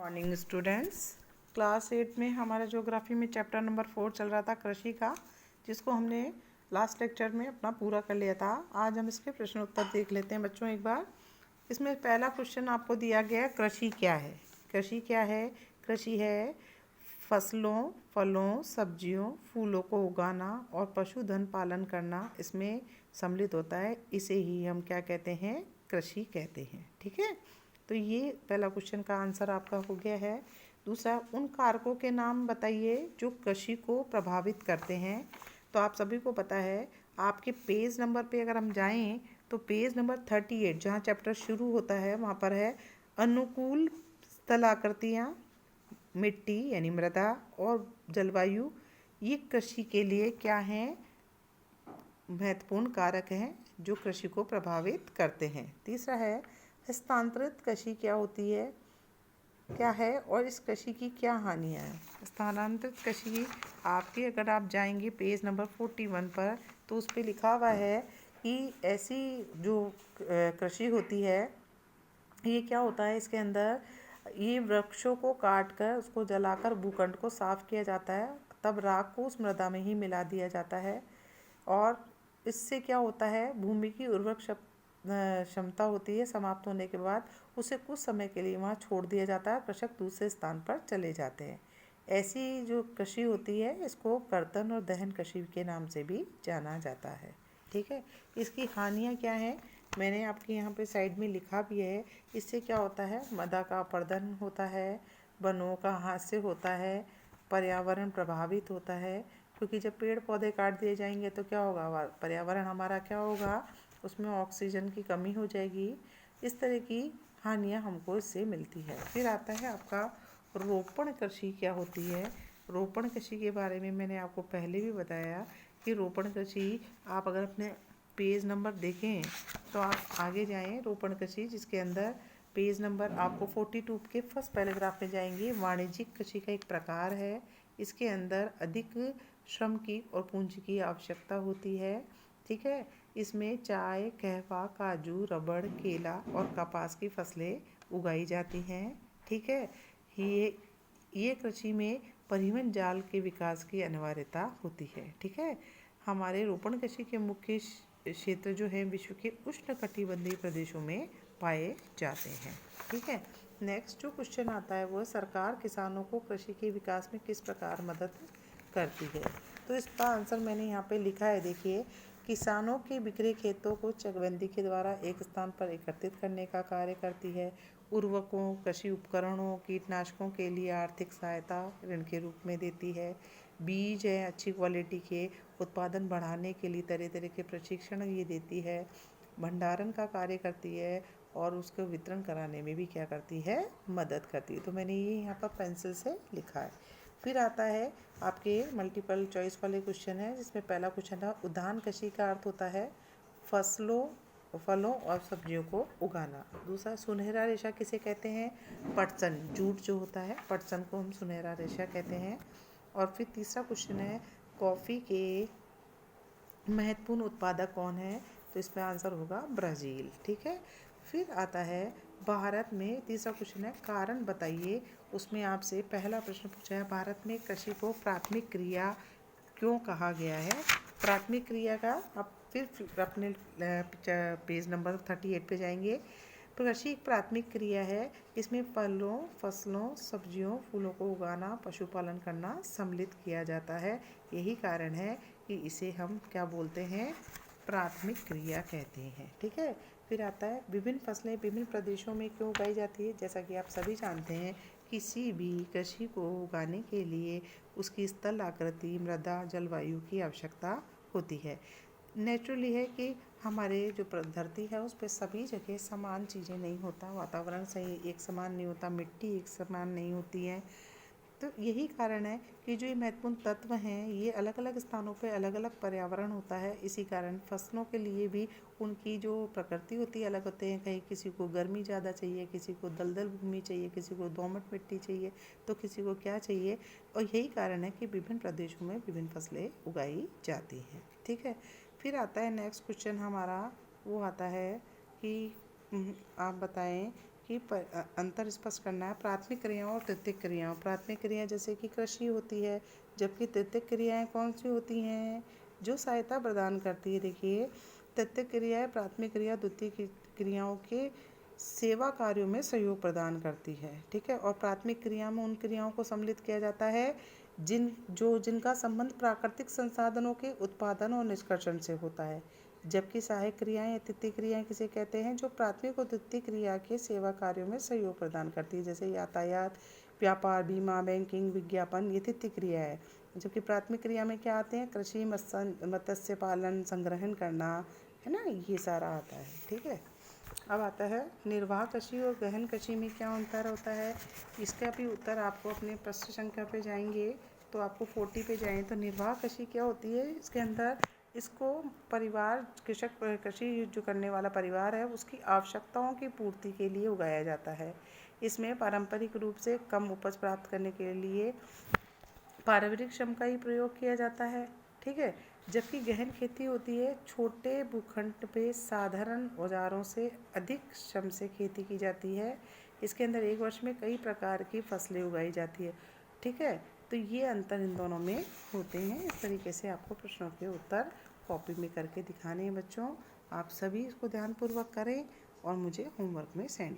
Morning students. Class 8 में हमारा geography में चैप्टर नंबर 4 चल रहा था कृषि का, जिसको हमने लास्ट लेक्चर में अपना पूरा कर लिया था। आज हम इसके प्रश्न उत्तर देख लेते हैं बच्चों एक बार। इसमें पहला क्वेश्चन आपको दिया गया है, कृषि क्या है। कृषि क्या है? कृषि है फसलों, फलों, सब्जियों, फूलों को उगाना और पशुधन पालन करना इसमें सम्मिलित होता है। इसे ही हम क्या कहते हैं? कृषि कहते हैं। ठीक है, तो ये पहला क्वेश्चन का आंसर आपका हो गया है। दूसरा, उन कारकों के नाम बताइए जो कृषि को प्रभावित करते हैं। तो आप सभी को पता है, आपके पेज नंबर पे अगर हम जाएं तो पेज नंबर 38 जहाँ चैप्टर शुरू होता है वहाँ पर है अनुकूल स्थल आकृतियाँ, मिट्टी यानी मृदा और जलवायु। ये कृषि के लिए क्या हैं? महत्वपूर्ण कारक हैं जो कृषि को प्रभावित करते हैं। तीसरा है स्थानांतरित कृषि क्या होती है, क्या है और इस कृषि की क्या हानियाँ हैं। स्थानांतरित कृषि आपके अगर आप जाएंगे पेज नंबर 41 पर तो उस पर लिखा हुआ है कि ऐसी जो कृषि होती है, ये क्या होता है, इसके अंदर ये वृक्षों को काट कर उसको जलाकर भूखंड को साफ किया जाता है, तब राख को उस मृदा में ही मिला दिया जाता है और इससे क्या होता है, भूमि की उर्वरक क्षमता होती है समाप्त होने के बाद उसे कुछ समय के लिए वहाँ छोड़ दिया जाता है, कृषक दूसरे स्थान पर चले जाते हैं। ऐसी जो कृषि होती है इसको कर्तन और दहन कृषि के नाम से भी जाना जाता है। ठीक है, इसकी हानियाँ क्या हैं मैंने आपके यहाँ पे साइड में लिखा भी है। इससे क्या होता है, मृदा का अपरदन होता है, वनों का हास्य होता है, पर्यावरण प्रभावित होता है, क्योंकि जब पेड़ पौधे काट दिए जाएंगे तो क्या होगा, पर्यावरण हमारा क्या होगा, उसमें ऑक्सीजन की कमी हो जाएगी। इस तरह की हानियाँ हमको इससे मिलती है। फिर आता है आपका रोपण कृषि क्या होती है। रोपण कृषि के बारे में मैंने आपको पहले भी बताया कि रोपण कृषि आप अगर अपने पेज नंबर देखें तो आप आगे जाएं, रोपण कृषि जिसके अंदर पेज नंबर आपको 42 के फर्स्ट पैराग्राफ में जाएंगे। वाणिज्यिक कृषि का एक प्रकार है, इसके अंदर अधिक श्रम की और पूंजी की आवश्यकता होती है। ठीक है, इसमें चाय, कहवा, काजू, रबड़, केला और कपास की फसलें उगाई जाती हैं। ठीक है, ये कृषि में परिवहन जाल के विकास की अनिवार्यता होती है। ठीक है, हमारे रोपण कृषि के मुख्य क्षेत्र जो है विश्व के उष्णकटिबंधीय प्रदेशों में पाए जाते हैं। ठीक है, नेक्स्ट जो क्वेश्चन आता है वो सरकार किसानों को कृषि के विकास में किस प्रकार मदद करती है। तो इसका आंसर मैंने यहाँ पे लिखा है, देखिए, किसानों के बिखरे खेतों को चकबंदी के द्वारा एक स्थान पर एकत्रित करने का कार्य करती है। उर्वरकों, कृषि उपकरणों, कीटनाशकों के लिए आर्थिक सहायता ऋण के रूप में देती है। बीज है अच्छी क्वालिटी के उत्पादन बढ़ाने के लिए तरह तरह के प्रशिक्षण ये देती है। भंडारण का कार्य करती है और उसको वितरण कराने में भी क्या करती है, मदद करती है। तो मैंने ये यहाँ पर पेंसिल से लिखा है। फिर आता है आपके मल्टीपल चॉइस वाले क्वेश्चन है, जिसमें पहला क्वेश्चन है उद्यान कृषि का अर्थ होता है फसलों, फलों और सब्जियों को उगाना। दूसरा, सुनहरा रेशा किसे कहते हैं? पटसन, जूट जो होता है पटसन को हम सुनहरा रेशा कहते हैं। और फिर तीसरा क्वेश्चन है कॉफ़ी के महत्वपूर्ण उत्पादक कौन है? तो इसमें आंसर होगा ब्राज़ील। ठीक है, फिर आता है भारत में, तीसरा क्वेश्चन है कारण बताइए। उसमें आपसे पहला प्रश्न पूछा है भारत में कृषि को प्राथमिक क्रिया क्यों कहा गया है। प्राथमिक क्रिया का आप फिर अपने पेज नंबर 38 पे जाएंगे। कृषि एक प्राथमिक क्रिया है, इसमें फलों, फसलों, सब्जियों, फूलों को उगाना, पशुपालन करना सम्मिलित किया जाता है। यही कारण है कि इसे हम क्या बोलते हैं, प्राथमिक क्रिया कहते हैं। ठीक है, फिर आता है विभिन्न फसलें विभिन्न प्रदेशों में क्यों उगाई जाती है। जैसा कि आप सभी जानते हैं, किसी भी कृषि को उगाने के लिए उसकी स्थल आकृति, मृदा, जलवायु की आवश्यकता होती है। नेचुरली है कि हमारे जो धरती है उस पर सभी जगह समान चीज़ें नहीं होता, वातावरण सही एक समान नहीं होता, मिट्टी एक समान नहीं होती है। तो यही कारण है कि जो ये महत्वपूर्ण तत्व हैं ये अलग अलग स्थानों पे अलग अलग पर्यावरण होता है। इसी कारण फसलों के लिए भी उनकी जो प्रकृति होती है अलग होते हैं। कहीं किसी को गर्मी ज़्यादा चाहिए, किसी को दलदल भूमि चाहिए, किसी को दोमट मिट्टी चाहिए, तो किसी को क्या चाहिए। और यही कारण है कि विभिन्न प्रदेशों में विभिन्न फसलें उगाई जाती हैं। ठीक है, फिर आता है नेक्स्ट क्वेश्चन हमारा, वो आता है कि आप बताएं कि अंतर स्पष्ट करना है प्राथमिक क्रियाओं और तृतीयक क्रियाओं। प्राथमिक क्रिया जैसे कि कृषि होती है, जबकि तृतीयक क्रियाएं कौन सी होती हैं, जो सहायता प्रदान करती है। देखिए, तृतीयक क्रियाएं प्राथमिक क्रिया द्वितीय क्रियाओं के सेवा कार्यों में सहयोग प्रदान करती है। ठीक है, और प्राथमिक क्रिया में उन क्रियाओं को सम्मिलित किया जाता है जिनका संबंध प्राकृतिक संसाधनों के उत्पादन और निष्कर्षण से होता है, जबकि सहायक क्रियाएं या तृतीय क्रियाएं किसे कहते हैं, जो प्राथमिक और द्वितीय क्रिया के सेवा कार्यों में सहयोग प्रदान करती है, जैसे यातायात, व्यापार, बीमा, बैंकिंग, विज्ञापन, ये तृतीय क्रिया है। जबकि प्राथमिक क्रिया में क्या आते हैं, कृषि, मत्स्य पालन, संग्रहण करना, है ना, ये सारा आता है। ठीक है, अब आता है निर्वाह कृषि और गहन कृषि में क्या अंतर होता है। इसका भी उत्तर आपको अपने प्रश्न संख्या पे जाएंगे तो आपको 40 पे जाएं तो निर्वाह कृषि क्या होती है। इसके अंदर इसको परिवार, कृषि जो करने वाला परिवार है उसकी आवश्यकताओं की पूर्ति के लिए उगाया जाता है। इसमें पारंपरिक रूप से कम उपज प्राप्त करने के लिए पारिवारिक श्रम का ही प्रयोग किया जाता है। ठीक है, जबकि गहन खेती होती है, छोटे भूखंड पे साधारण औजारों से अधिक श्रम से खेती की जाती है। इसके अंदर एक वर्ष में कई प्रकार की फसलें उगाई जाती है। ठीक है, तो ये अंतर इन दोनों में होते हैं। इस तरीके से आपको प्रश्नों के उत्तर कॉपी में करके दिखाने हैं बच्चों। आप सभी इसको ध्यानपूर्वक करें और मुझे होमवर्क में सेंड